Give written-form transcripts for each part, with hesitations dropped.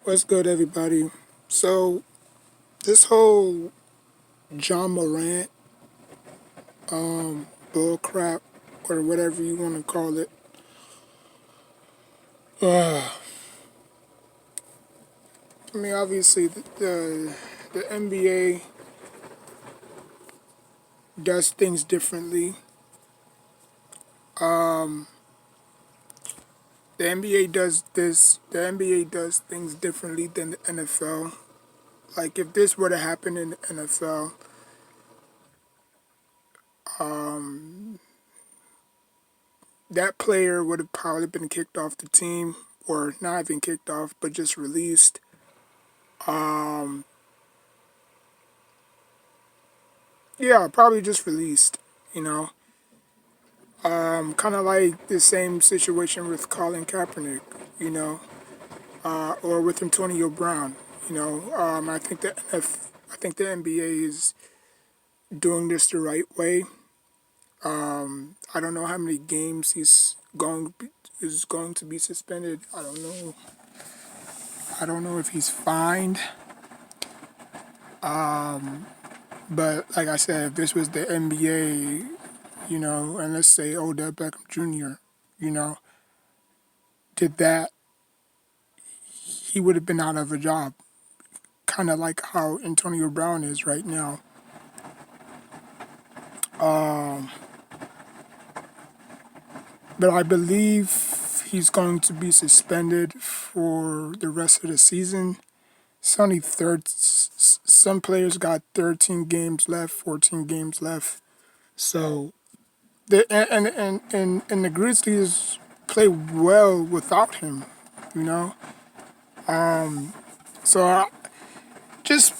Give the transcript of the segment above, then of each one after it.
What's good, everybody? So, this whole John Morant bull crap, or whatever you want to call it, I mean, obviously, the NBA does things differently. The NBA does things differently than the NFL. Like, if this were to happen in the NFL, that player would have probably been kicked off the team, or not even kicked off, but just released. Yeah, probably just released, you know. Kind of like the same situation with Colin Kaepernick, you know, or with Antonio Brown. I think the NBA is doing this the right way. I don't know how many games is going to be suspended. I don't know. I don't know if he's fined. But like I said, if this was the NBA, and let's say Odell Beckham Jr., you know, did that, he would have been out of a job. Kind of like how Antonio Brown is right now. But I believe he's going to be suspended for the rest of the season. It's only some players got 13 games left, 14 games left. So and the Grizzlies play well without him, you know. So I just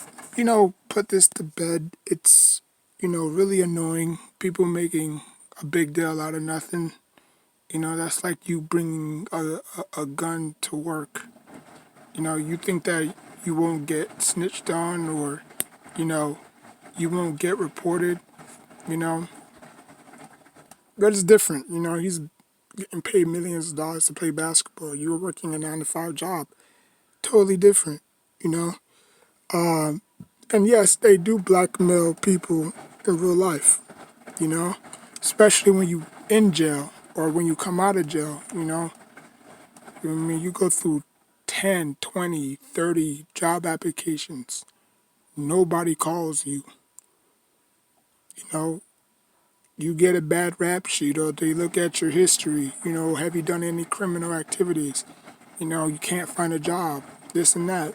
put this to bed. It's really annoying. People making a big deal out of nothing. That's like you bringing a gun to work. You think that you won't get snitched on, or you know you won't get reported. You know, but it's different. He's getting paid millions of dollars to play basketball. You were working a 9 to 5 job. Totally different. You know. And yes, they do blackmail people in real life. You know, especially when you in jail or when you come out of jail. I mean, you go through 10, 20, 30 job applications. Nobody calls you. You know, you get a bad rap sheet, or they look at your history. Have you done any criminal activities? You can't find a job, this and that,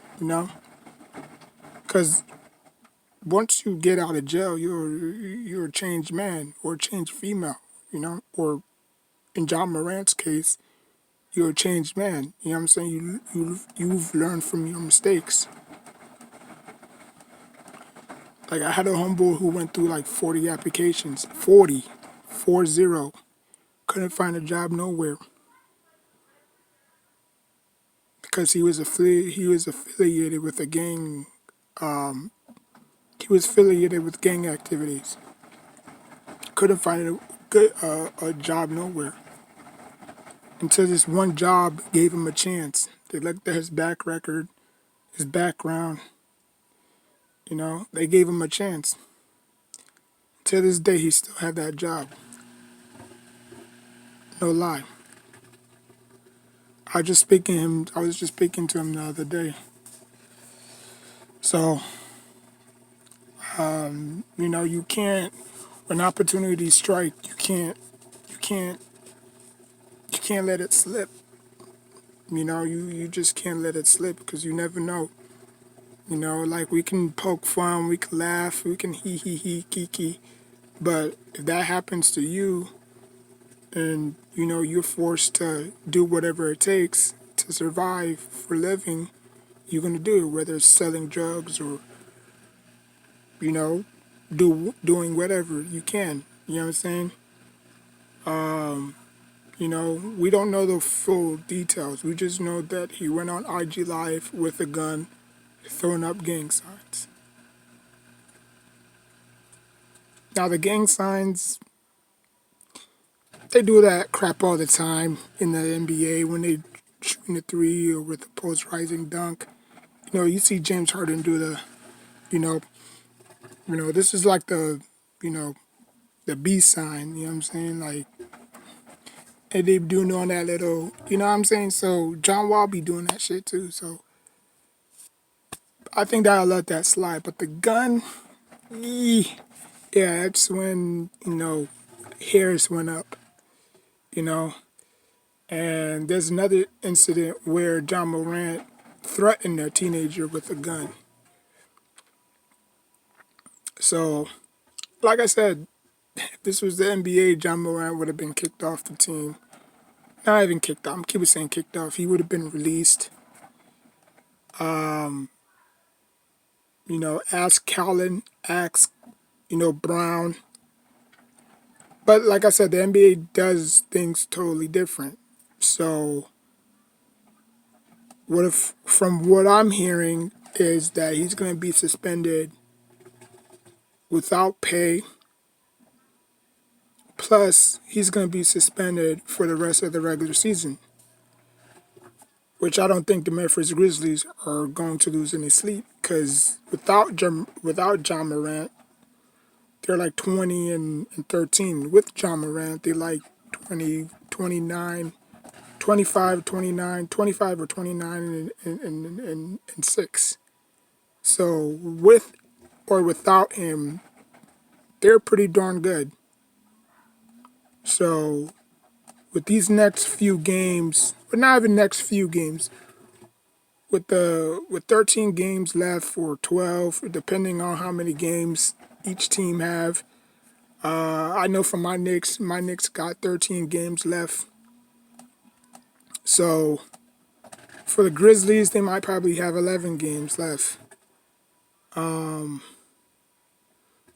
Because once you get out of jail, you're a changed man or a changed female, or in John Morant's case, you're a changed man. You know what I'm saying? You've learned from your mistakes. Like, I had a homeboy who went through like 40 applications, 40, 40, couldn't find a job nowhere because he was affiliated with a gang. He was affiliated with gang activities. Couldn't find a job nowhere until this one job gave him a chance. They looked at his back record, his background. They gave him a chance. To this day, he still had that job. No lie. I was just speaking to him the other day. So, you can't, when opportunities strike, you can't, you can't let it slip. You just can't let it slip because you never know. Like, we can poke fun, we can laugh, we can hee, kiki. But if that happens to you and, you're forced to do whatever it takes to survive for living, you're going to do it, whether it's selling drugs or, you know, doing whatever you can. You know what I'm saying? We don't know the full details. We just know that he went on IG Live with a gun, throwing up gang signs. Now, the gang signs, they do that crap all the time in the NBA when they shooting a three or with a post rising dunk. you see James Harden do the, you know, this is like the, you know, the B sign. You know what I'm saying? Like, and they doing on that little, you know what I'm saying? So John Wall be doing that shit too. So I think that I'll let that slide. But the gun, yeah, that's when, hairs went up, you know. And there's another incident where John Morant threatened a teenager with a gun. So, like I said, if this was the NBA, John Morant would have been kicked off the team. Not even kicked off. I'm keep saying kicked off. He would have been released. Ask Callen, ask, Brown. But like I said, the NBA does things totally different. So, what if, from what I'm hearing, is that he's going to be suspended without pay. Plus, he's going to be suspended for the rest of the regular season, which I don't think the Memphis Grizzlies are going to lose any sleep because without John Morant, they're like 20 and 13. With John Morant, they're like 20, 29, 25, 29, 25 or 29 and 6. So with or without him, they're pretty darn good. So with these next few games, but not even next few games, with 13 games left or 12, depending on how many games each team have. I know for my Knicks got 13 games left. So for the Grizzlies, they might probably have 11 games left. But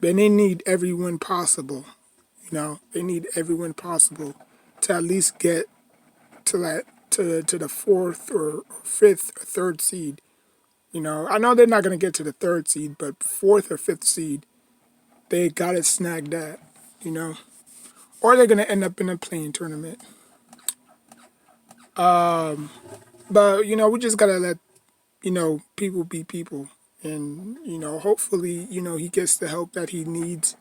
they need every win possible. They need every win possible to at least get to that to the fourth or fifth or third seed. I know they're not gonna get to the third seed, but fourth or fifth seed, they gotta snag that. Or they're gonna end up in a playing tournament. But we just gotta let people be people, and hopefully he gets the help that he needs,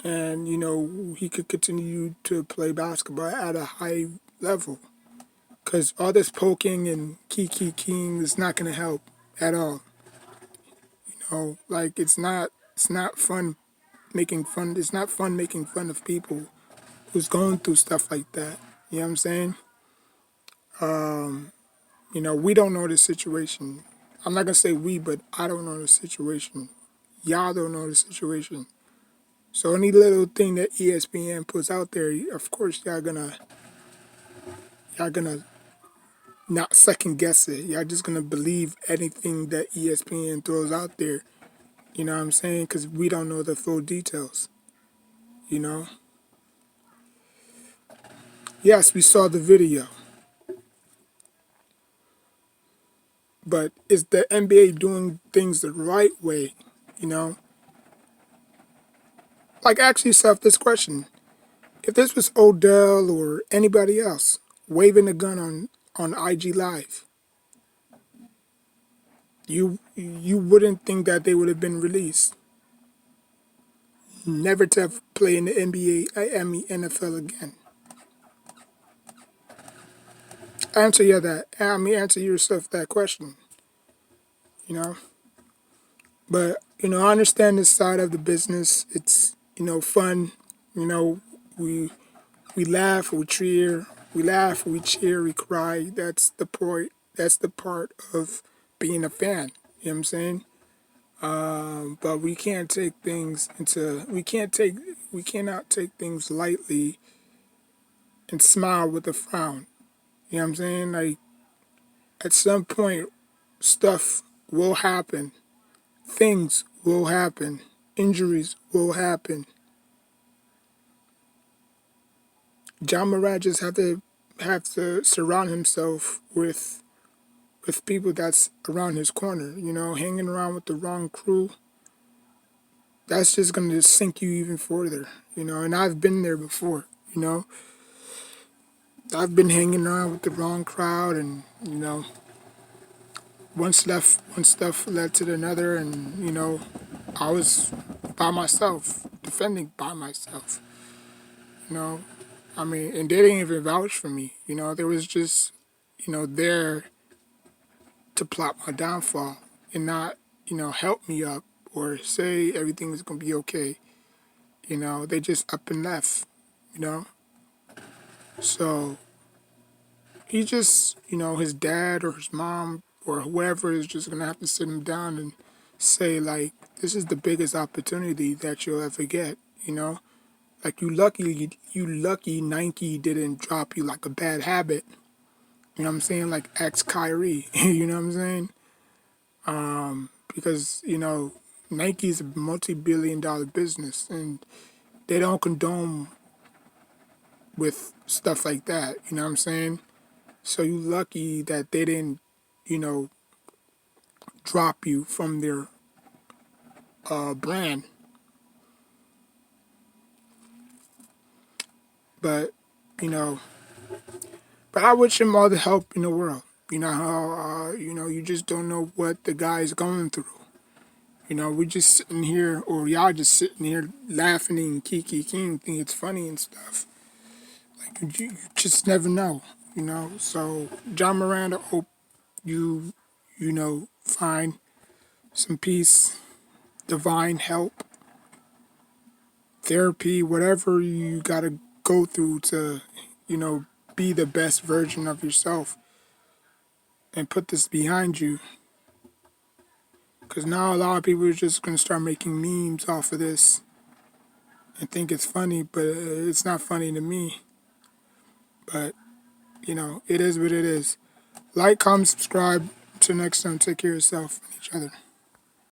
and he could continue to play basketball at a high level. Because all this poking and kiki is not gonna help at all. Like it's not fun making fun. It's not fun making fun of people who's going through stuff like that. You know what I'm saying? We don't know the situation. I'm not gonna say we, but I don't know the situation. Y'all don't know the situation. So any little thing that ESPN puts out there, of course y'all gonna not second guess it. Y'all just gonna believe anything that ESPN throws out there. You know what I'm saying? Because we don't know the full details. You know. Yes, we saw the video, but is the NBA doing things the right way? You know. Like, ask yourself this question: if this was Odell or anybody else waving a gun on IG Live, you wouldn't think that they would have been released, never to play in the NBA, I mean NFL again. Answer yourself that question. You know, but I understand this side of the business. It's fun. You know, we we laugh, we cheer, we cry. That's the point. That's the part of being a fan. You know what I'm saying? But we can't take things into we cannot take things lightly and smile with a frown. You know what I'm saying? Like, at some point, stuff will happen, things will happen, injuries will happen. John Morant just have to surround himself with people that's around his corner. Hanging around with the wrong crew, that's just gonna sink you even further. And I've been there before. You know, I've been hanging around with the wrong crowd, and one stuff led to another, and I was by myself, defending by myself. You know, I mean, and they didn't even vouch for me. There was just there to plot my downfall and not help me up or say everything was gonna be okay. They just up and left. You know, so he just his dad or his mom or whoever is just gonna have to sit him down and say like, this is the biggest opportunity that you'll ever get. Like you lucky Nike didn't drop you like a bad habit. You know what I'm saying? Like ex Kyrie. You know what I'm saying? Because Nike is a multi-billion-dollar business, and they don't condone with stuff like that. You know what I'm saying? So you lucky that they didn't, you know, drop you from their brand. But you know, but I wish him all the help in the world. You know how you just don't know what the guy's going through. We just sitting here, or y'all just sitting here laughing and kiki think it's funny and stuff. Like you just never know. So John Miranda, hope you find some peace, divine help, therapy, whatever you gotta go through to you know be the best version of yourself and put this behind you. Because now a lot of people are just gonna start making memes off of this and think it's funny, but it's not funny to me. But it is what it is. Like, comment, subscribe. Until next time, take care of yourself and each other.